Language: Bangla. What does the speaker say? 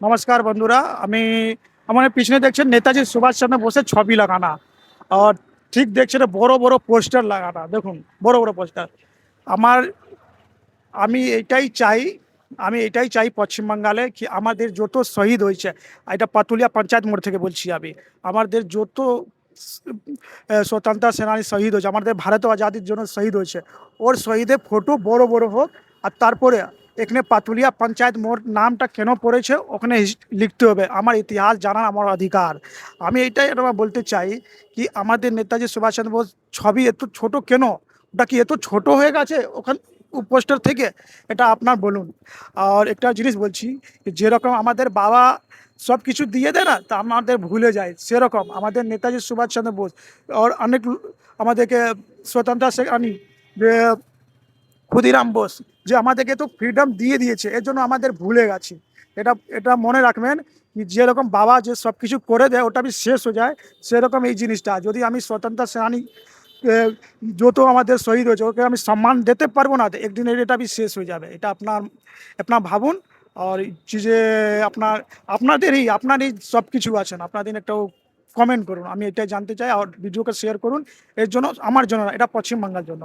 নমস্কার বন্ধুরা। আমার পিছনে দেখছেন নেতাজি সুভাষচন্দ্র বোসের ছবি লাগানা। আর ঠিক দেখছেন বড় বড় পোস্টার লাগানা, দেখুন বড় বড় পোস্টার। আমার আমি এটাই চাই আমি এটাই চাই পশ্চিমবাংলায় কি আমাদের যত শহীদ হয়েছে, এটা পাতুলিয়া পঞ্চায়েত মোড় থেকে বলছি আমি। আমাদের যত স্বতন্ত্র সেনানী শহীদ হয়েছে, আমাদের ভারত আজাদির জন্য শহীদ হয়েছে, ওর শহীদের ফটো বড় বড় হোক। আর তারপরে এখানে পাতুলিয়া পঞ্চায়েত মোড় নামটা কেন পড়েছে ওখানে লিখতে হবে। আমার ইতিহাস জানার আমার অধিকার। আমি এইটাই বলতে চাই কি আমাদের নেতাজি সুভাষচন্দ্র বোস ছবি এত ছোট কেন? ওটা কি এত ছোট হয়ে গেছে ওখান পোস্টার থেকে? এটা আপনার বলুন। আর একটা জিনিস বলছি, যেরকম আমাদের বাবা সব কিছু দিয়ে দেয় না, তা আমাদের ভুলে যায়, সেরকম আমাদের নেতাজি সুভাষচন্দ্র বোস আর অনেক আমাদেরকে স্বতন্ত্র সেনানী যে ক্ষুদিরাম বোস, যে আমাদেরকে তো ফ্রিডম দিয়ে দিয়েছে, এর জন্য আমাদের ভুলে গেছি। এটা এটা মনে রাখবেন কি যেরকম বাবা যে সব কিছু করে দেয় ওটা আমি শেষ হয়ে যায়, সেরকম এই জিনিসটা যদি আমি স্বতন্ত্র সেনানী যত আমাদের শহীদ হয়েছে ওকে আমি সম্মান দিতে পারবো না, একদিন এটা আমি শেষ হয়ে যাবে। এটা আপনার আপনার ভাবুন। আর যে আপনারই সব কিছু আছেন, আপনাদের একটাও কমেন্ট করুন, আমি এটাই জানতে চাই। আর ভিডিওকে শেয়ার করুন, এর জন্য আমার জন্য না, এটা পশ্চিমবাংলার জন্য।